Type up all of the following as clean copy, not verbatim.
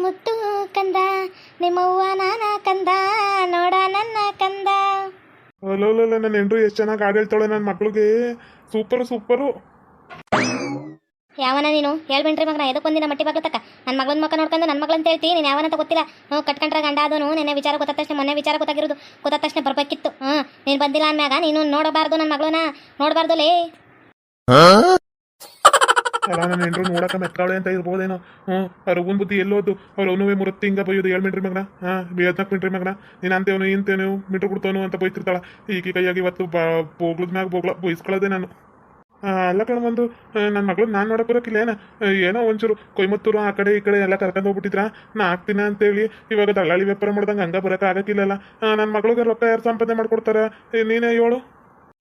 ಮುತ್ತು ಕಂದ ನಿಮ್ಮವ್ವ ನಾನ ಕಂದ ನೋಡ ನನ್ನ ಕಂದ. ಅಲ್ಲಲ್ಲ ನನ್ನ ಹೆಂಡ್ರು ಎಷ್ಟು ಚೆನ್ನಾಗಿ ಹಾಡು ಹೇಳ್ತಾಳೆ ನನ್ನ ಮಕ್ಳಿಗೆ. ಸೂಪರು. ಯಾವನ ನೀನು ಹೇಳ್ಬೇಡ್ರಿ ಮಗನ ಎದಕ್ಕೊಂದಿನ ಮಟ್ಟಿ ಬಾಗ್ಲ ತಕ್ಕ ನನ್ನ ಮಗಳನ್ನ ಮಕ್ಕ ನೋಡ್ಕೊಂಡು ನನ್ನ ಮಗಳಂತ ಹೇಳ್ತಿ. ನೀನು ಯಾವನಂತ ಗೊತ್ತಿಲ್ಲ. ಕಟ್ಕೊಂಡ್ರೆ ಗಂಡ ಅದನು ನೆನ್ನೆ ವಿಚಾರ ಗೊತ್ತಾದ ತಕ್ಷಣ ಮೊನ್ನೆ ವಿಚಾರ ಗೊತ್ತಾಗಿರೋದು. ಗೊತ್ತಾದ ತಕ್ಷಣ ಬರ್ಬೇಕಿತ್ತು. ನೀನು ಬಂದಿಲ್ಲ ಅಂದ್ಮ್ಯಾಗ ನೀನು ನೋಡಬಾರ್ದು, ನನ್ನ ಮಗಳನ್ನ ನೋಡಬಾರ್ದು ಲೇ. ಅಲ್ಲ ನನ್ನ ಹೆಂಡ್ರು ನೋಡಕ ಮೆತ್ತಾಳೆ ಅಂತ ಇರ್ಬೋದೇನೋ. ಅವ್ರ ಅವ್ವನ ಬುದ್ಧಿ ಎಲ್ಲೋದು. ಅವ್ರು ಅವನುವೇ ಮುರತ್ತಿ ಹಿಂಗ ಬೈಯೋದು. 7 ಮಿನಿಟ್ರಿ ಮಗನ 14 ಮಗನ ನೀನು ಅಂತೇವನು ಇಂತೇನು ಮೀಟ್ರ್ ಕೊಡ್ತಾನು ಅಂತ ಬೈತಿರ್ತಾಳ. ಈಗ ಕೈಯಾಗಿ ಇವತ್ತು ಬೋಗ್ಲದ ಮ್ಯಾಗ ಬೈಸ್ಕೊಳ್ಳೋದೆ ನಾನು. ಎಲ್ಲ ಕಡೆ ಒಂದು ನನ್ನ ಮಗಳು ನಾನು ನೋಡಕ್ಕೆ ಬರೋಕಿಲ್ಲ ಏನೋ ಒಂಚೂರು ಕೊಯಮತ್ತೂರು ಆ ಕಡೆ ಈ ಕಡೆ ಎಲ್ಲ ಕರ್ಕೊಂಡು ಹೋಗ್ಬಿಟ್ಟಿದ್ರ ನಾ ಆಗ್ತೀನ ಅಂತೇಳಿ ಇವಾಗ ದಳ್ಳಾಳಿ ವ್ಯಾಪಾರ ಮಾಡ್ದಂಗೆ ಹಂಗೆ ಬರೋಕೆ ಆಗಕ್ಕಿಲ್ಲಲ್ಲ. ನನ್ನ ಮಗಳಿಗೆ ರೊಕ್ಕ ಯಾರು ಸಂಪಾದನೆ ಮಾಡ್ಕೊಡ್ತಾರ? ನೀನೇ ಹೇಳು.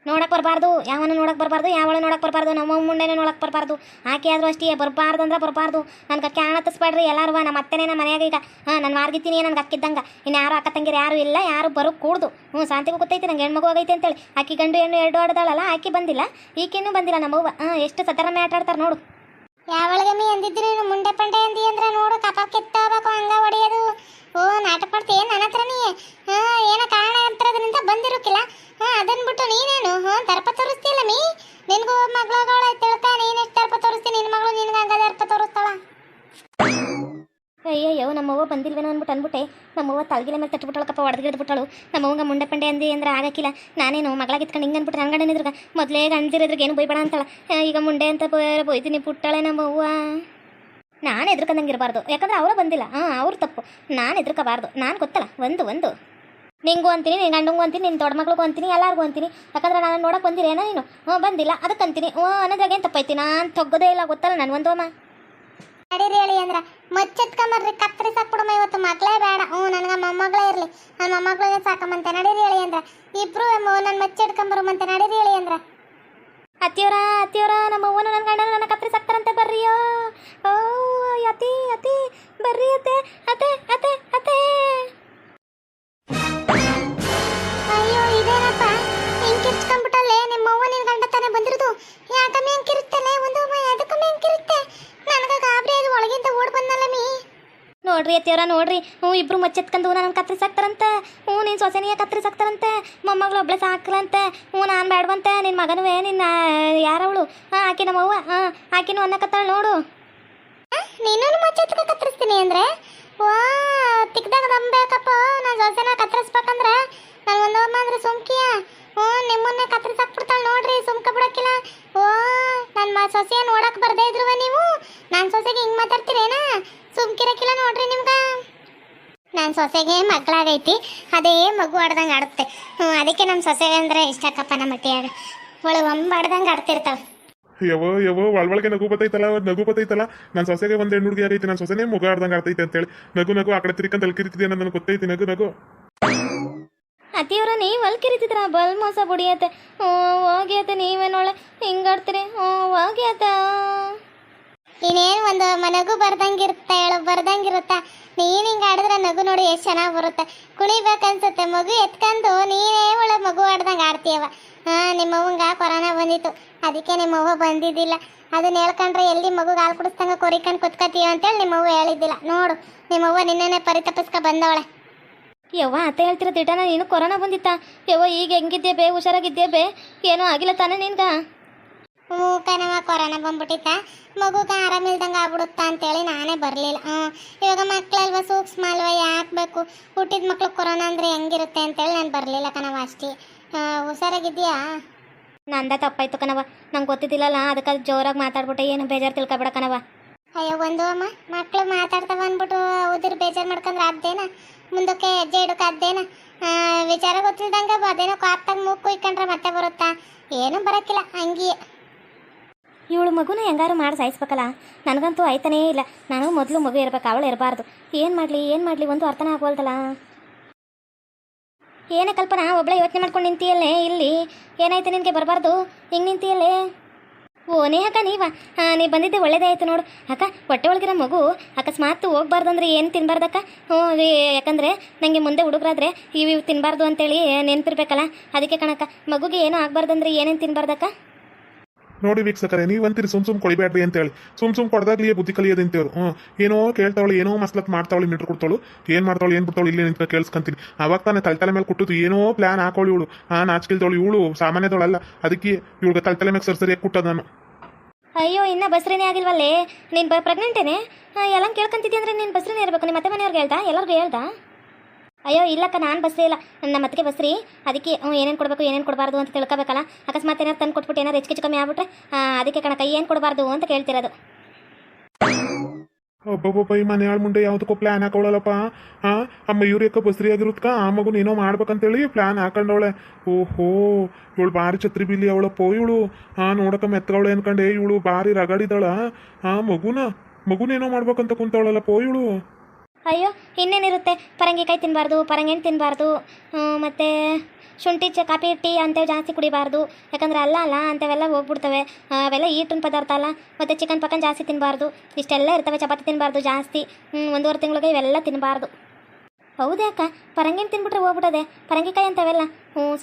ನೋಡಕ್ ಬರಬಾರ್ದು, ಯಾವನು ನೋಡಕ್ ಬರಬಾರ್ದು, ಯಾವಳು ನೋಡಕ್ ಬರಬಾರ್ದು, ನಮ್ಮ ಮುಂಡೆನೇ ನೋಡಕ್ ಬರಬಾರ್ದು. ಆಕೆ ಆದ್ರೂ ಅಷ್ಟೇ ಬರಬಾರ್ದು ಅಂದ್ರೆ ಬರಬಾರ್ದು. ನನ್ಗೆ ಕ್ಯಾಣತ್ತಿಸ್ಬೇಡ್ರಿ ಎಲ್ಲಾರು. ನಮ್ಮ ಅತ್ತೆನೇ ನಮ್ಮ ಮನೆಯಾಗ ಈಗ ನಾನು ಮಾರ್ಗಿತೀನಿ ನನ್ಗೆ ಅಕ್ಕಿದ್ದಂಗೆ. ಇನ್ನು ಯಾರು ಅಕ್ಕ ತಂಗಿರು ಯಾರು ಇಲ್ಲ, ಯಾರು ಬರೋಕೆ ಕೂಡ್ದು. ಶಾಂತಿಗೂ ಗೊತ್ತೈತಿ ನಂಗೆ ಹೆಣ್ಮಗು ಆಗೈತೆ ಅಂತೇಳಿ. ಆಕಿ ಗಂಡು ಹೆಣ್ಣು 2 ಆಡ್ದಾಳಲ್ಲ, ಆಕಿ ಬಂದಿಲ್ಲ, ಈಕಿನ್ನೂ ಬಂದಿಲ್ಲ. ನಮ್ಮವ್ವ ಎಷ್ಟು ಸತರಮೆ ಆಟ ಆಡ್ತಾರೆ ನೋಡು. ಯಾವಳಿಗಮ್ಮಿ ಅಂದಿದ್ರು ಮುಂಡೆ ಪಂಡೆ ಅಂದಿ ಅಂದ್ರೆ ನೋಡು ಕಪ ಕೆತ್ತಬೇಕು ಹಂಗ ಹೊಡೆಯೋದು. ಓ ನಾಟಕ ಮಾಡ್ತೀಯ ನನ್ನ ಹತ್ರ ನೀ ಏನೋ ಕಾರಣ ಹತ್ರದ್ರಿಂದ ಬಂದಿರೋಕಿಲ್ಲ. ಅದನ್ ಬಿಟ್ಟು ನೀನೇನು ದರ್ಪ ತೋರಿಸ್ತಿಲ್ಲ ಮೀ. ನಿನ್ಗೂ ಮಗಳ ತಿಳ್ಕ ನೀನೆಷ್ಟು ದರ್ಪ ತೋರಿಸ್ತೀನಿ, ನಿನ್ನ ಮಗಳು ನಿನ್ಗೆ ಹಂಗ ದರ್ಪ ತೋರಿಸ್ತಾಳ. ಅಯ್ಯಯ್ಯೋ ನಮ್ಮವ್ವ ಬಂದಿಲ್ವೇನೋ ಅಂದ್ಬಿಟ್ಟೆ ನಮ್ಮವ್ವ ತಳಗಿಲ ಮೇಲೆ ತಟ್ಬಿಟ್ಟಳಕಪ್ಪ, ಹೊಡೆದ್ಬಿಟ್ಟಾಳು. ನಮ್ಮವ್ವಂಗ ಮುಂಡೆ ಪಂಡೆ ಅಂದಿ ಅಂದ್ರೆ ಆಗಕ್ಕಿಲ್ಲ. ನಾನೇನು ಮಗಳಾಗಿತ್ಕೊಂಡು ಹಿಂಗೆ ಅಂದ್ಬಿಟ್ರೆ ಹಂಗಡನಿದ್ರಾಗ ಮೊದಲೇ ಗಂಡಿರಿದ್ರಿಗೆ ಏನು ಬೈಬೇಡ ಅಂತಳ. ಈಗ ಮುಂಡೆ ಅಂತ ಬೈತೀನಿ ಪುಟ್ಟಳೆ ನಮ್ಮವ್ವ. ನಾನು ಎದ್ರಕಂದಂಗೆ ಇರಬಾರ್ದು, ಯಾಕಂದ್ರೆ ಅವರ ಬಂದಿಲ್ಲ. ಅವ್ರ ತಪ್ಪು, ನಾನು ಎದ್ರಕಬಾರ್ದು. ನಾನು ಗೊತ್ತಲ್ಲ ಒಂದು ನಿಂಗೂ ಅಂತೀನಿ, ನಿನ್ನ ಗಂಡಂಗೂ ಅಂತೀನಿ, ನಿನ್ನ ದೊಡ್ಡ ಮಗಳಿಗೂ ಅಂತೀನಿ, ಎಲ್ಲರಿಗೂ ಅಂತೀನಿ. ಯಾಕಂದ್ರೆ ನಾನು ನೋಡಕ್ಕೆ ಬಂದಿರೇನೋ ನೀನು ಬಂದಿಲ್ಲ ಅದಕ್ಕೆ ಅಂತೀನಿ. ಅನ್ನೋದ್ರಾಗ ಏನು ತಪ್ಪೈತಿ? ನಾನು ತೊಗ್ಗೋದೇ ಇಲ್ಲ ಗೊತ್ತಲ್ಲ ನಾನು ಒಂದು ಅಮ್ಮ. ನಡೀರಿ ಹೇಳಿ ಅಂದ್ರ ಮುಚ್ಚೆತ್ಕೊಂಬರ್ರಿ ಕತ್ರಿ ಸಾಕ್ಬಿಡಮ್ಮ ಇವತ್ತು ಮಗಳೇ ಬೇಡ. ನನಗೆ ಮೊಮ್ಮಗಳೇ ಇರಲಿ, ನನ್ನ ಮೊಮ್ಮಗಳಿಗೆ ಸಾಕಮ್ಮಂತೆ. ನಡೀರಿ ಹೇಳಿ ಅಂದ್ರ ಇಬ್ರು ನನ್ನ ಮುಚ್ಚೆಟ್ಕೊಂಬರುಮಂತೆ. ನಡೀರಿ ಹೇಳಿ ಅಂದ್ರ ಅತ್ತಿಯವರ ನಮ್ಮ ಅವ್ವನು ನನ್ನ ಗಂಡನ ನನ್ನ ಕತ್ರಿ ಸಾಕ್ತಾರಂತೆ. ಬರ್ರಿಯೋ ಓ ಅತಿ ಬರ್ರಿ ಅತ್ತೆ. ಅಯ್ಯೋ ಇದೇನಪ್ಪ ಹಿಂಗ್ ಕಿರ್ಚ್ಕೊಂಡ್ಬಿಟ್ಟಲ್ಲೇ. ನಿಮ್ಮ ಅವ್ವ ನಿನ್ ಗಂಡ ತಾನೇ ಬಂದಿರೋದು. ಯಾಕಮ್ಮಿ ಹಿಂಗ್ ಕಿರುತ್ತಲೆ ಒಂದು ಅದಕ್ಕಮ್ಮಿ ಹಿಂಗ್ ಕಿರುತ್ತೆ. ನನಗೆ ಗಾಬರಿ ಆಗಿ ಒಳಗಿಂದ ಓಡ್ ಬಂದಲ್ಲ ಮೀ. ನೋಡ್ರಿ ಅತ್ತಿಯವರ ನೋಡ್ರಿ, ಇಬ್ರು ಮಚ್ಚೆತ್ಕೊಂಡು ನನ್ನ ಕತ್ರಿ ಸಾಕ್ತಾರಂತೆ. ನೀನು ಸೊಸೆನಿಯ ಕತ್ರಿ ಸಾಕ್ತಾರಂತೆ. ಮೊಮ್ಮಗಳು ಒಬ್ಳೆ ಸಾಕ್ಲಂತೆ. ನಾನು ಬೇಡವಂತೆ. ನಿನ್ನ ಮಗನುವೆ ನಿನ್ನ ಯಾರವಳು ಆಕೆ ನಮ್ಮವ್ವ ಆಕಿನೂ ಅನ್ನಕತ್ತಾಳ ನೋಡು. ನೀನು ಮಚ್ಚೆತ್ಕ ಕತ್ತರಿಸ್ತೀನಿ ಅಂದ್ರೆ ವಾ ತಿಕ್ದಾಗ ನಂಬೇಕಪ್ಪ. ನಾನು ಸೊಸೆನ ಕತ್ತರಿಸ್ಬೇಕಂದ್ರೆ ನಾನು ಒಂದೊಮ್ಮ ಅಂದ್ರೆ ಸುಮ್ಕಿಯ ನಿಮ್ಮನ್ನೇ ಕತ್ತರಿಸಾಕ್ಬಿಡ್ತಾಳೆ ನೋಡ್ರಿ. ಸುಮ್ಕ ಬಿಡಕ್ಕಿಲ್ಲ. ಓ ನನ್ನ ಸೊಸೆಯ ನೋಡಕ್ ಬರ್ದೇ ಇದ್ರುವ ನೀವು. ನಾನು ಸೊಸೆಗೆ ಹಿಂಗೆ ಮಾತಾಡ್ತೀರೇನಾ? ಸುಮ್ಕಿರಕ್ಕಿಲ್ಲ ನೋಡ್ರಿ ನಿಮ್ಗೆ. ನನ್ನ ಸೊಸೆಗೆ ಮಕ್ಕಳಾಗೈತಿ, ಅದೇ ಮಗು ಆಡ್ದಂಗೆ ಆಡುತ್ತೆ. ಅದಕ್ಕೆ ನಮ್ಮ ಸೊಸೆಗೆ ಅಂದರೆ ಇಷ್ಟಕ್ಕಪ್ಪ. ನಮ್ಮ ಮಟ್ಟಿಯಾಗ ಒಳ್ಳೆ ಒಂಬಾಡ್ದಂಗೆ ಆಡ್ತಿರ್ತಾವೆ. ಯವ ಒಳಗೆ ನಗು ಬತ್ತೈತಲ್ಲ ನನ್ನ ಸೊಸೆಗೆ ಒಂದು ಹೆಣ್ಣು ಹುಡುಗಿ ಆಗೈತಿ. ನನ್ನ ಸೊಸೆನೇ ಮುಗ ಆಡ್ದಂಗೆ ಆಡ್ತೈತೆ ಅಂತೇಳಿ ನಗು ಆ ಕಡೆ ತಿರ್ಕಂತ ಅಲ್ಕಿರಿತಿದೆ ಅನ್ನೋದು ನನಗೆ ಗೊತ್ತೈತಿ. ನಗು ಅತ್ತಿಯವರ ನೀವು ಅಲ್ಲಿ ಕಿರಿತಿದ್ರ ಬಲ್ ಮೋಸ ಬುಡಿಯತ್ತೆ. ಹೋಗ್ಯತೆ ನೀವೇನೊಳ್ಳೆ ಹಿಂಗಾಡ್ತೀರಿ. ಹೋಗ್ಯತ ಇನ್ನೇನು ಒಂದು ನಗು ಬರ್ದಂಗಿರುತ್ತೆ ಹೇಳು, ಬರ್ದಂಗಿರುತ್ತಾ. ನೀನು ಹಿಂಗೆ ಆಡಿದ್ರೆ ನಗು ನೋಡಿ ಎಷ್ಟು ಚೆನ್ನಾಗಿ ಬರುತ್ತೆ. ಕುಣಿಬೇಕನ್ಸುತ್ತೆ. ಮಗು ಎತ್ಕೊಂಡು ನೀನೇ ಒಳ್ಳೆ ಮಗು ಆಡ್ದಂಗೆ ಆಡ್ತೀಯವ. ನಿಮ್ಮವ್ವಂಗ ಕೊರೋನಾ ಬಂದಿತ್ತು, ಅದಕ್ಕೆ ನಿಮ್ಮವ್ವ ಬಂದಿದ್ದಿಲ್ಲ. ಅದನ್ನ ಹೇಳ್ಕೊಂಡ್ರೆ ಎಲ್ಲಿ ಮಗುಗೆ ಹಾಲು ಕುಡಿಸ್ದಂಗೆ ಕೊರಿಕೊಂಡು ಕುತ್ಕೋತೀವ ಅಂತೇಳಿ ನಿಮ್ಮವ್ವ ಹೇಳಿದ್ದಿಲ್ಲ. ನೋಡು ನಿಮ್ಮವ್ವ ನಿನ್ನೆ ಪರಿತಪಿಸ್ಕೊ ಬಂದವಳೆ. ಯವ್ವ ಅತ್ತೆ ಹೇಳ್ತಿರೋ ತಿಟನ ನೀನು ಕೊರೋನಾ ಬಂದಿತ್ತಾ? ಯವ್ವ ಈಗ ಹೆಂಗಿದ್ದೆ ಬೇ? ಹುಷಾರಾಗಿದ್ದೆ ಬೇ? ಏನೂ ಆಗಿಲ್ಲ ತಾನೇ ನಿನ್ಗೆ? ಮೂಕನವ ಕೊರೋನಾ ಬಂದ್ಬಿಟ್ಟಿತ್ತ, ಮಗುಗೆ ಆರಾಮಿಲ್ದಂಗೆ ಆಗ್ಬಿಡುತ್ತಾ ಅಂತೇಳಿ ನಾನೇ ಬರಲಿಲ್ಲ. ಇವಾಗ ಮಕ್ಕಳಲ್ವ ಸೂಕ್ಷ್ಮ ಅಲ್ವ, ಯಾಕಬೇಕು ಹುಟ್ಟಿದ ಮಕ್ಳು ಕೊರೋನಾ ಅಂದರೆ ಹೆಂಗಿರುತ್ತೆ ಅಂತೇಳಿ ನಾನು ಬರಲಿಲ್ಲ ಕಣವ ಅಷ್ಟೇ. ಹುಷಾರಾಗಿದ್ದೀಯಾ? ನಂದ ತಪ್ಪಾಯ್ತು ಕಣವ, ನಂಗೆ ಗೊತ್ತಿದ್ದಿಲ್ಲಲ್ಲ, ಅದಕ್ಕೆ ಜೋರಾಗಿ ಮಾತಾಡ್ಬಿಟ್ಟೆ. ಏನು ಬೇಜಾರು ತಿಳ್ಕೊಬೇಡ ಕಣವ. ಅಯ್ಯೋ ಒಂದು ಅಮ್ಮ ಮಕ್ಕಳು ಮಾತಾಡ್ತಾವ ಅಂದ್ಬಿಟ್ಟು ಉದಿರು ಬೇಜಾರು ಮಾಡ್ಕೊಂಡ್ರೆ ಅದೇನ ಮುಂದಕ್ಕೆ ಹೆಜ್ಜೆ ಇಡೋಕೆ ಅದೇನ ವಿಚಾರ ಗೊತ್ತಿಲ್ದಂಗೆ ಅದೇನೋ ಕಾಪ್ತಾಗ ಮೂಗು ಕುಯ್ಕೊಂಡ್ರೆ ಮತ್ತೆ ಬರುತ್ತಾ? ಏನೂ ಬರೋಕ್ಕಿಲ್ಲ ಹಂಗೆ. ಇವಳು ಮಗುನ ಹೆಂಗಾರು ಮಾಡಿ ಸಾಯಿಸ್ಬೇಕಲ್ಲ. ನನಗಂತೂ ಆಯ್ತಾನೇ ಇಲ್ಲ. ನಾನು ಮೊದಲು ಮಗು ಇರ್ಬೇಕು, ಅವಳು ಇರಬಾರ್ದು. ಏನು ಮಾಡಲಿ ಒಂದು ಅರ್ಥನೇ ಆಗೋಲ್ದಲ್ಲ. ಏನೇ ಕಲ್ಪನಾ ಒಬ್ಬಳೆ ಯೋಚನೆ ಮಾಡ್ಕೊಂಡು ನಿಂತಿಯಲ್ಲೇ? ಇಲ್ಲಿ ಏನಾಯ್ತು ನಿನಗೆ? ಬರಬಾರ್ದು ಹಿಂಗೆ ನಿಂತಿಯಲ್ಲೇ. ಓನೇ ಅಕ್ಕ ನೀ ಬಂದಿದ್ದೆ ಒಳ್ಳೇದೇ ಆಯಿತು ನೋಡು ಅಕ್ಕ. ಹೊಟ್ಟೆ ಒಳಗಿರೋ ಮಗು ಅಕಸ್ಮಾತ್ ಹೋಗ್ಬಾರ್ದು ಅಂದರೆ ಏನು ತಿನ್ನಬಾರ್ದಕ್ಕ? ಯಾಕಂದರೆ ನನಗೆ ಮುಂದೆ ಹುಡುಗರಾದ್ರೆ ಇವು ತಿನ್ನಬಾರ್ದು ಅಂತೇಳಿ ನೆನಪಿರ್ಬೇಕಲ್ಲ, ಅದಕ್ಕೆ ಕಣಕ್ಕ. ಮಗುಗೆ ಏನೂ ಆಗಬಾರ್ದಂದ್ರೆ ಏನೇನು ತಿನ್ನಬಾರ್ದಕ್ಕ? ನೋಡಿ ವೀಕ್ಷಕರೇ ನೀವು ಅಂತೀರಿ ಸುಮ್ ಕೊಡಿಬೇಡ್ರಿ ಅಂತೇಳಿ ಸುಮ್ ಕೊಡ್ದಾಗ್ಲಿಯೇ ಬುದ್ಧಿ ಕಲಿಯೋದು ಅಂತೇವ್ರು ಏನೋ ಕೇಳ್ತಾವಳು ಏನೋ ಮಸ್ಲತ್ ಮಾಡ್ತಾವಳು ಮೀಟ್ರ್ ಕೊಡ್ತಾಳು ಏನು ಮಾಡ್ತಾವಳು ಏನು ಬಿಡ್ತಾವಳು ಇಲ್ಲೇ ನಿಂತ್ಕೊಂಡು ಕೇಳಿಸ್ಕೊಂತೀನಿ ಅವಾಗ ತಾನೇ ತಲೆ ಮೇಲೆ ಕೊಟ್ಟದ್ದು ಏನೋ ಪ್ಲಾನ್ ಹಾಕೊಳ್ಳಿ ಇವಳು ನಾಚಿಕೆಲ್ದವಳು ಇವಳು ಸಾಮಾನ್ಯದವಳಲ್ಲ ಅದಕ್ಕೆ ಇವಳಿಗೆ ತಲೆ ಮೇಲೆ ಸರಿಯಾಗಿ ಕೊಟ್ಟದ್ದು ನಾನು. ಅಯ್ಯೋ ಇನ್ನೂ ಬಸ್ರಿನೇ ಆಗಿಲ್ವಲ್ಲೇ ನೀನು ಪ್ರೆಗ್ನೆಂಟೇನೆ ಎಲ್ಲ ಕೇಳ್ಕೊಂತಿದ್ದಿ ಅಂದರೆ ನೀನು ಬಸ್ರಿನೇ ಇರಬೇಕು. ನಿಮ್ಮ ಮತ್ತೆ ಮನೆಯವ್ರಿಗೆ ಹೇಳ್ದಾ ಎಲ್ಲರಿಗೂ ಹೇಳ್ದಾ? ಅಯ್ಯೋ ಇಲ್ಲಕ್ಕ ನಾನು ಬಸ್ರಿ ಇಲ್ಲ ನಮ್ಮ ಮತ್ತಿಗೆ ಬಸ್ರಿ ಅದಕ್ಕೆ ಏನೇನು ಕೊಡಬೇಕು ಏನೇನು ಕೊಡಬಾರ್ದು ಅಂತ ತಿಳ್ಕೊಬೇಕಲ್ಲ. ಅಕಸ್ಮಾತ್ ಏನಾರು ತಂದು ಕೊಟ್ಬಿಟ್ಟು ಏನಾರು ಹೆಚ್ಚು ಕಮ್ಮಿ ಆಗ್ಬಿಟ್ರೆ ಅದಕ್ಕೆ ಕಣಕ್ಕ ಏನು ಕೊಡಬಾರ್ದು ಅಂತ ಕೇಳ್ತಿರೋದು. ಒಬ್ಬೊಬ್ಬ ಈ ಮನೆ ಆಳ್ ಮುಂದೆ ಯಾವುದಕ್ಕೋ ಪ್ಲಾನ್ ಹಾಕೊಳ್ಳಲ್ಲಪ್ಪ ಅಮ್ಮ ಇವ್ರಕ್ಕ ಬಸ್ರಿ ಆಗಿರುತ್ಕ ಆ ಮಗುನ ಏನೋ ಮಾಡ್ಬೇಕಂತೇಳಿ ಪ್ಲಾನ್ ಹಾಕೊಂಡವಳೆ. ಓಹೋ ಇವಳು ಭಾರಿ ಛತ್ರಿ ಬಿಲ್ಲಿ ಅವಳಪ್ಪ ಇವಳು ನೋಡಕ್ಕ ಮೆತ್ತವಳೆ ಅನ್ಕಂಡೆ ಇವಳು ಭಾರಿ ರಗಡಿದಾಳ ಮಗುನೇನೋ ಮಾಡ್ಬೇಕಂತ ಕುಂತವಳಲ್ಲಪ್ಪ ಇವಳು. ಅಯ್ಯೋ ಇನ್ನೇನಿರುತ್ತೆ ಪರಂಗಿಕಾಯಿ ತಿನ್ನಬಾರ್ದು ಪರಂಗಿನ ತಿನ್ನಬಾರ್ದು ಮತ್ತು ಶುಂಠಿ ಕಾಫಿ ಟೀ ಅಂಥವು ಜಾಸ್ತಿ ಕುಡಿಬಾರ್ದು. ಯಾಕಂದರೆ ಅಲ್ಲ ಅಂಥವೆಲ್ಲ ಹೋಗ್ಬಿಡ್ತವೆ. ಅವೆಲ್ಲ ಈಟಿನ ಪದಾರ್ಥ ಅಲ್ಲ. ಮತ್ತು ಚಿಕನ್ ಪಕ್ಕನ್ ಜಾಸ್ತಿ ತಿನ್ನಬಾರ್ದು. ಇಷ್ಟೆಲ್ಲ ಇರ್ತವೆ. ಚಪಾತಿ ತಿನ್ನಬಾರ್ದು ಜಾಸ್ತಿ. 1.5 ತಿಂಗಳಿಗೆ ಇವೆಲ್ಲ ತಿನ್ನಬಾರ್ದು. ಹೌದೇ ಅಕ್ಕ ಪರಂಗಿನ ತಿನ್ಬಿಟ್ರೆ ಹೋಗ್ಬಿಟ್ಟದೆ ಪರಂಗಿಕಾಯಿ ಅಂತವೆಲ್ಲ.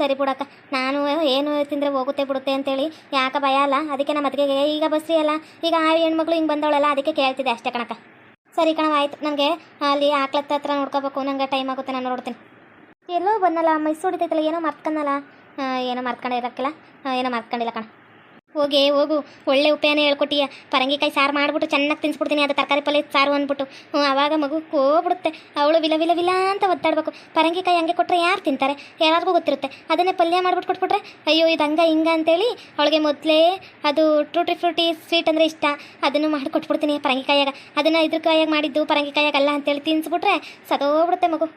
ಸರಿ ಬಿಡಕ್ಕ ನಾನು ಏನು ತಿಂದರೆ ಹೋಗುತ್ತೆ ಬಿಡುತ್ತೆ ಅಂತೇಳಿ ಯಾಕೆ ಭಯ ಅಲ್ಲ ಅದಕ್ಕೆ ನಮ್ಮ ಮತ್ತಿಗೆ ಈಗ ಬಸ್ರಿ ಅಲ್ಲ ಈಗ ಆ ಹೆಣ್ಮಕ್ಳು ಹಿಂಗೆ ಬಂದವಳಲ್ಲ ಅದಕ್ಕೆ ಕೇಳ್ತಿದ್ದೆ ಅಷ್ಟೇ ಕಣಕ್ಕ. ಸರಿ ಕಣವ ಆಯ್ತು. ನನಗೆ ಅಲ್ಲಿ ಆಕ್ಳತ್ತ ಹತ್ರ ನೋಡ್ಕೋಬೇಕು. ನನಗೆ ಟೈಮ್ ಆಗುತ್ತೆ ನಾನು ನೋಡ್ತೀನಿ. ಎಲ್ಲೋ ಬಂದಲ್ಲ ಮೈಸೂರು ಹೊಡಿತೈತಲ್ಲ ಏನೋ ಮರ್ತ್ಕೊಂಡಲ್ಲ ಏನೋ ಮರ್ತ್ಕೊಂಡಿರಕ್ಕಿಲ್ಲ ಏನೋ ಮರ್ತ್ಕೊಂಡಿಲ್ಲ ಕಣ. ಹೋಗು ಒಳ್ಳೆ ಉಪಯೋಗ ಹೇಳ್ಕೊಟ್ಟಿಯ. ಪರಂಗಿಕಾಯಿ ಸಾರು ಮಾಡಿಬಿಟ್ಟು ಚೆನ್ನಾಗಿ ತಿನ್ಸ್ಬಿಡ್ತೀನಿ. ಅದು ತರಕಾರಿ ಪಲ್ಯ ಸಾರು ಅಂದ್ಬಿಟ್ಟು ಆವಾಗ ಮಗು ಹೋಗ್ಬಿಡುತ್ತೆ. ಅವಳು ವಿಲ ಅಂತ ಒದ್ದಾಡಬೇಕು. ಪರಂಗಿಕಾಯಿ ಹಂಗೆ ಕೊಟ್ಟರೆ ಯಾರು ತಿಂತಾರೆ ಯಾರಿಗೂ ಗೊತ್ತಿರುತ್ತೆ. ಅದನ್ನೇ ಪಲ್ಯ ಮಾಡ್ಬಿಟ್ಟು ಕೊಟ್ಬಿಟ್ರೆ ಅಯ್ಯೋ ಇದು ಹಿಂಗೆ ಅಂತೇಳಿ ಅವಳಿಗೆ ಮೊದಲೇ ಅದು ಟೂಟಿ ಫ್ರೂಟಿ ಸ್ವೀಟ್ ಅಂದರೆ ಇಷ್ಟ. ಅದನ್ನು ಮಾಡಿ ಕೊಟ್ಬಿಡ್ತೀನಿ ಪರಂಗಿಕಾಯಾಗ. ಅದನ್ನು ಇದ್ರ ಕಾಯಾಗ ಮಾಡಿದ್ದು ಪರಂಗಿಕಾಯಾಗಲ್ಲ ಅಂತೇಳಿ ತಿನ್ಸ್ಬಿಟ್ರೆ ಸತ್ತೋಗ್ಬಿಡುತ್ತೆ ಮಗು.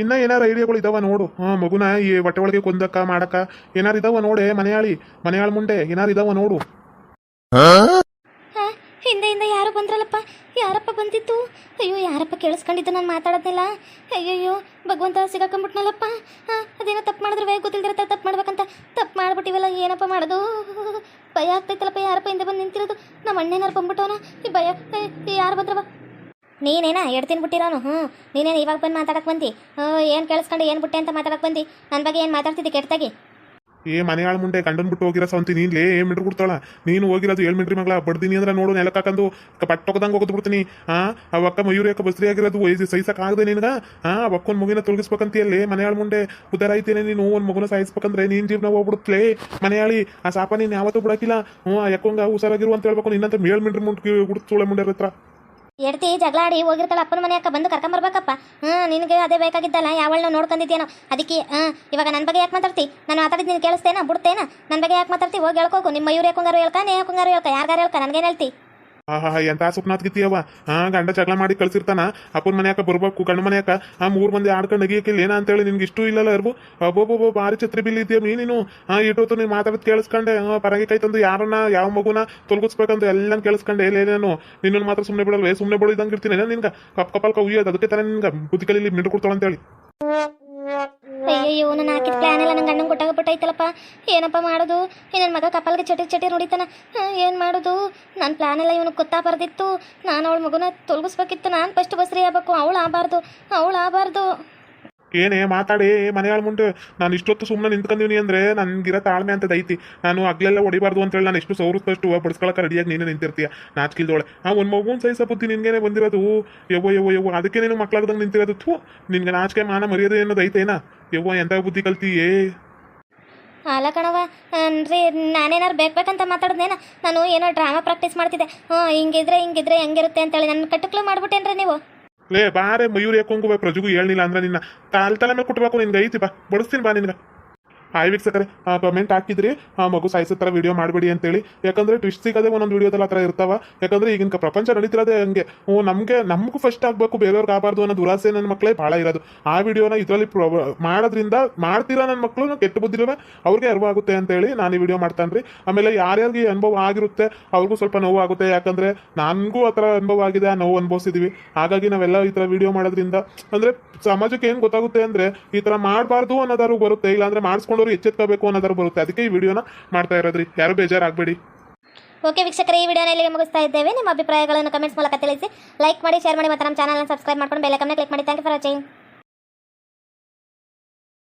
ಇನ್ನ ಏನಾರು ಐಡಿಯಾಗಳು ಇದಾವ ನೋಡು. ಮಗುನ ಈ ಹೊಟ್ಟೆ ಒಳಗೆ ಕೊಂದಕ್ಕ ಮಾಡಕ್ಕ ಏನಾರು ಇದಾವ ನೋಡೆ ಮನೆಯಾಳ ಮುಂದೆ ಏನಾರು ಇದಾವ ನೋಡು. ಹಿಂದೆ ಯಾರು ಬಂದ್ರಲ್ಲಪ್ಪ ಯಾರಪ್ಪ ಬಂದಿತ್ತು? ಅಯ್ಯೋ ಯಾರಪ್ಪ ಕೇಳಿಸ್ಕೊಂಡಿದ್ದು ನಾನು ಮಾತಾಡೋದಿಲ್ಲ. ಅಯ್ಯಯ್ಯೋ ಭಗವಂತ ಸಿಗಾಕೊಂಬಿಟ್ನಲ್ಲಪ್ಪ. ಅದೇನೋ ತಪ್ಪು ಮಾಡಿದ್ರೆ ಗೊತ್ತಿಲ್ದಿರತ್ತ ತಪ್ಪು ಮಾಡ್ಬೇಕಂತ ತಪ್ಪು ಮಾಡ್ಬಿಟ್ಟಿವಲ್ಲ ಏನಪ್ಪ ಮಾಡೋದು? ಭಯ ಆಗ್ತೈತಲ್ಲಪ್ಪ. ಯಾರಪ್ಪ ಹಿಂದೆ ಬಂದು ನಿಂತಿರೋದು? ನಮ್ಮ ಅಣ್ಣೇನಾರು ಬಂದ್ಬಿಟ್ಟವನ ಈ ಭಯ. ಯಾರು ಬಂದ್ರವ? ನೀನೇನಾ ಎಡ್ತೀನಿ ಬಿಟ್ಟಿರೋನು? ನೀನೇನು ಇವಾಗ ಬಂದು ಮಾತಾಡಕ್ಕೆ ಬಂದು ಏನು ಕೇಳಿಸ್ಕೊಂಡು ಏನು ಬಿಟ್ಟೆ ಅಂತ ಮಾತಾಡಕ್ಕೆ ಬಂದು ನನ್ನ ಬಗ್ಗೆ ಏನು ಮಾತಾಡ್ತಿದ್ದೆ ಕೆಟ್ಟಾಗಿ? ಮನೆಯಾಳ ಮುಂದೆ ಗಂಡನ್ ಬಿಟ್ಟು ಹೋಗಿರೋ ಸಂತಿ ನೀನ್ಲೇ ಮೀಟ್ರ್ ಕೊಡ್ತಾಳ. ನೀನು ಹೋಗಿರೋದು 7 ಮೀಟ್ರ್ ಮಗಳ ಬಡ್ದೀನಿ ಅಂದ್ರೆ ನೋಡು ನೆಲಕ್ಕೆ ಹಾಕಂದು ಪಟ್ಟೊಗದಂಗೆ ಹೋಗದ್ ಬಿಡ್ತೀನಿ. ಅವಕ್ಕ ಮಯೂರಿಯಕ್ಕ ಬಸ್ರಿ ಆಗಿರೋದು ಸಹಿಸಕ್ಕಾಗದೆ ನಿನ್ಗೆ. ಅವಕ್ಕೊಂದು ಮಗುನ ತೊಲಗಿಸ್ಬೇಕಂತೀಯಲ್ಲಿ ಮನೆಯಾಳ ಮುಂದೆ ಉದ್ದಾರ ಐತೇನೆ. ನೀನು ಒಂದು ಮಗುನ ಸಾಯಿಸ್ಬೇಕಂದ್ರೆ ನೀನು ಜೀವನ ಹೋಗ್ಬಿಡುತ್ತಲೇ ಮನೆಯಾಳಿ. ಆ ಸಾಪ ನೀನು ಯಾವತ್ತೂ ಬಿಡಾಕಿಲ್ಲ. ಯಾಕೊಂಗ ಹುಷಾರಾಗಿರು ಅಂತ ಹೇಳ್ಬೇಕು. ನಿನ್ನಂತ 7 ಮೀಟ್ರ್ ಮುಂದೆ ಗುಡ್ಸೋಳೆ ಮುಂಡೆ ಹತ್ರ ಎಡ್ತಿ ಜಗಳ ಆಡಿ ಹೋಗಿರ್ತಾಳೆ ಅಪ್ಪನ ಮನೆ ಅಕ್ಕ ಬಂದು ಕರ್ಕೊಂಬರ್ಬೇಕಪ್ಪ. ನಿನಗೆ ಅದೇ ಬೇಕಾಗಿದ್ದಲ್ಲ ಯಾವಳನ್ನ ನೋಡ್ಕೊಂಡಿದ್ದೇನೋ ಅದಕ್ಕೆ. ಇವಾಗ ನನ್ನ ಬಗ್ಗೆ ಯಾಕೆ ಮಾತಾಡ್ತಿ? ನಾನು ಮಾತಾಡಿದ್ದು ನೀನು ಕೇಳಿಸ್ತೇನಾ ಬಿಡ್ತೇನಾ? ನನ್ನ ಬಗ್ಗೆ ಯಾಕೆ ಮಾತಾಡ್ತಿ? ಹೋಗಿ ಹೇಳ್ಕೋಕು. ನಿಮ್ಮ ಮಯೂರು ಯಾಕೊಂಗಾರು ಹೇಳ್ಕ ನೇ ಯಾಕೊಂಗಾರು ಹೇಳ್ಕ ಯಾರ್ಗಾರು ಹೇಳ್ಕ ನನಗೇನು ಹೇಳ್ತಿ? ಎಂತ ಸುಪ್ನಾತ್ಗಿತ್ತೀಯವ. ಗಂಡ ಜಗಳ ಮಾಡಿ ಕಳ್ಸಿರ್ತಾನ. ಅಪ್ಪನ ಮನೆಯಾಕ ಬರ್ಬೇಕು ಗಂಡ ಮನೆಯಾಕ 3 ಮಂದಿ ಆಡ್ಕೊಂಡು ನಗಿಯಕ್ಕಿಲ್ಲ ಏನ ಅಂತೇಳಿ ನಿನ್ಗೆ ಇಷ್ಟು ಇಲ್ಲಲ್ಲ ಇರ್ಬು. ಒಬ್ಬೊಬ್ಬ ಭಾರಿ ಛತ್ರಿ ಬಿಲ್ಲಿ ಇದೆಯಾ ನೀನು. ಇಟ್ಟೊತ್ತು ನೀನು ಮಾತಾಡೋದು ಕೇಳಿಸ್ಕೊಂಡೆ. ಪರಂಗಿಕಾಯಿ ತಂದು ಯಾರನ್ನ ಯಾವ ಮಗುನ ತೊಲಗಿಸ್ಬೇಕಂತ ಎಲ್ಲ ಕೇಳಿಸ್ಕೊಂಡೆ. ನಾನು ನಿನ್ನನ್ನು ಮಾತ್ರ ಸುಮ್ಮನೆ ಬಿಡಲ್ವೇ? ಸುಮ್ಮನೆ ಬಿಡೋದಂಗೆ ಇರ್ತೀನಿ ನಿನ್ಗೆ ಕಪ್ಪಲ್ಕ ಉಯ್ಯೋದು. ಅದಕ್ಕೆ ತಾನೇ ನಿನ್ಗೆ ಬುದ್ಧಿ ಕಲೀಲಿ ಮಿಂಡು ಕೊಡ್ತಾಳೆ ಅಂತೇಳಿ. ಅಯ್ಯಯ್ಯೋ ನಾನು ಹಾಕಿದ ಪ್ಲಾನ್ ಎಲ್ಲ ನಂಗೆ ಗಂಡಂಗೆ ಕೊಟ್ಟಾಗಬಿಟ್ಟೈತಲ್ಲಪ್ಪ. ಏನಪ್ಪ ಮಾಡೋದು? ನನ್ನ ಮಗ ಕಪಲ್ಗೆ ಚಟಿ ನೋಡಿತಾನ. ಏನು ಮಾಡೋದು? ನನ್ನ ಪ್ಲಾನ್ ಎಲ್ಲ ಇವನಿಗೆ ಗೊತ್ತಾಗಬಾರ್ದಿತ್ತು. ನಾನು ಅವಳ ಮಗುನ ತೊಲಗಿಸ್ಬೇಕಿತ್ತು. ನಾನು ಫಸ್ಟ್ ಬಸ್ರಿ ಆಗ್ಬೇಕು. ಅವಳು ಆಗಬಾರ್ದು. ಏನೇ ಮಾತಾಡಿ ಮನೆಯಾಳ ಮುಂದೆ ನಾನು ಇಷ್ಟೊತ್ತು ಸುಮ್ಮನೆ ನಿಂತ್ಕೊಂಡಿನಿ ಅಂದ್ರೆ ನನ್ಗಿರೋ ತಾಳ್ಮೆ ಅಂತದ ಐತಿ. ನಾನು ಅಗ್ಲೆಲ್ಲ ಹೊಡಿಬಾರ್ದು ಅಂತೇಳಿ ನಾನು ಎಷ್ಟು ಸೌರದಷ್ಟು ಬಡ್ಸ್ಕೊಳಕ್ಕೆ ರೆಡಿಯಾಗಿ ನೀನೇ ನಿಂತಿರ್ತೀಯ ನಾಚಿಕಿಲ್ದೋಳೆ. ಒಂದು ಮಗುನ ಸಹಿಸ ಬುದ್ಧಿ ನಿನ್ಗೇನೆ ಬಂದಿರೋದು. ಯವ್ವ ಅದಕ್ಕೆ ನೀನು ಮಕ್ಳಾಗ್ದಂಗೆ ನಿಂತಿರೋದು. ನಿನ್ಗೆ ನಾಚಿಕೆ ಮಾನ ಮರ್ಯಾದೆ ಅನ್ನೋದು ಐತೇನಾ? ಎಂಥ ಬುದ್ಧಿ ಕಲ್ತೀಯೇ? ಅಲ್ಲ ಕಣವ ಅಂದ್ರೆ ನಾನೇನಾರು ಬೇಕಂತ ಮಾತಾಡಿದ್ನೇನ? ನಾನು ಏನೋ ಡ್ರಾಮಾ ಪ್ರಾಕ್ಟೀಸ್ ಮಾಡ್ತಿದ್ದೆ. ಹಿಂಗಿದ್ರೆ ಹೆಂಗಿರುತ್ತೆ ಅಂತೇಳಿ ನನ್ನ ಕಟ್ಟಕ್ಲು ಮಾಡ್ಬಿಟ್ಟೇನ್ರ ನೀವು? ಲೇ ಬಾರೆ ಮಯೂರಿ ಯಾಕೊಂಗುವ ಪ್ರಜುಗೂ ಹೇಳಿಲ್ಲ ಅಂದ್ರೆ ನಿನ್ನ ತಲೆ ಮೇಲೆ ಕೊಟ್ಬೇಕು. ನಿನ್ಗೆ ಐತಿ ಬಾ ಬಡಿಸ್ತೀನಿ ಬಾ ನಿನ್ಗೆ. ವೀಕ್ಷಕರೇ ಕಮೆಂಟ್ ಹಾಕಿದ್ರಿ ಮಗು ಸಾಯಿಸೋ ಥರ ವಿಡಿಯೋ ಮಾಡಬೇಡಿ ಅಂತೇಳಿ. ಯಾಕಂದರೆ ಟ್ವಿಸ್ಟ್ ಸಿಗೋದೇ ಒಂದೊಂದು ವಿಡಿಯೋದಲ್ಲಿ ಆ ಥರ ಇರ್ತಾವ. ಯಾಕಂದರೆ ಈಗಿನ ಪ್ರಪಂಚ ನಡೀತಿರೋದೇ ಹಂಗೆ. ನಮಗೂ ಫಸ್ಟ್ ಆಗಬೇಕು ಬೇರೆಯವ್ರಿಗೆ ಆಗಬಾರ್ದು ಅನ್ನೋ ದುರಾಸೆ ನನ್ನ ಮಕ್ಕಳೇ ಭಾಳ ಇರೋದು. ಆ ವಿಡಿಯೋನ ಇದರಲ್ಲಿ ಮಾಡೋದ್ರಿಂದ ಮಾಡ್ತೀರಾ ನನ್ನ ಮಕ್ಕಳು ಕೆಟ್ಟ ಬುದ್ಧಿರುವೆ ಅವ್ರಿಗೆ ಅರಿವಾಗುತ್ತೆ ಅಂತೇಳಿ ನಾನು ಈ ವಿಡಿಯೋ ಮಾಡ್ತಾನೆ ರೀ. ಆಮೇಲೆ ಯಾರ್ಯಾರಿಗೆ ಅನುಭವ ಆಗಿರುತ್ತೆ ಅವ್ರಿಗೂ ಸ್ವಲ್ಪ ನೋವು ಆಗುತ್ತೆ. ಯಾಕಂದರೆ ನನಗೂ ಆ ಥರ ಅನುಭವ ಆಗಿದೆ, ಆ ನೋವು ಅನುಭವಿಸಿದ್ದೀವಿ. ಹಾಗಾಗಿ ನಾವೆಲ್ಲ ಈ ಥರ ವಿಡಿಯೋ ಮಾಡೋದ್ರಿಂದ ಅಂದರೆ ಸಮಾಜಕ್ಕೆ ಏನು ಗೊತ್ತಾಗುತ್ತೆ ಅಂದರೆ ಈ ಥರ ಮಾಡಬಾರ್ದು ಅನ್ನೋದಾರು ಬರುತ್ತೆ. ಇಲ್ಲಾಂದರೆ ಮಾಡಿಸ್ಕೊಂಡು ಎಚ್ಚೆತ್ಕೋಬೇಕು ಅನ್ನೋದಾರು ಬರುತ್ತೆ. ಅದಕ್ಕೆ ಈ ವಿಡಿಯೋನ ಮಾಡ್ತಾ ಇರೋದ್ರಿ. ಯಾರು ಬೇಜಾರಾಗಬೇಡಿ. ಓಕೆ ವೀಕ್ಷಕರೇ, ಈ ವಿಡಿಯೋನ ಇಲ್ಲಿಗೆ ಮುಗಿಸ್ತಾ ಇದ್ದೇವೆ. ನಿಮ್ಮ ಅಭಿಪ್ರಾಯಗಳನ್ನು ಕಮೆಂಟ್ಸ್ ಮೂಲಕ ತಿಳಿಸಿ. ಲೈಕ್ ಮಾಡಿ, ಶೇರ್ ಮಾಡಿ ಮತ್ತು ನಮ್ಮ ಚಾನಲ್ನ ಸಬ್ಸ್ಕ್ರೈಬ್ ಮಾಡ್ಕೊಂಡು ಬೆಲ್ ಐಕಾನ್ನ ಕ್ಲಿಕ್ ಮಾಡಿ. Thank you for watching.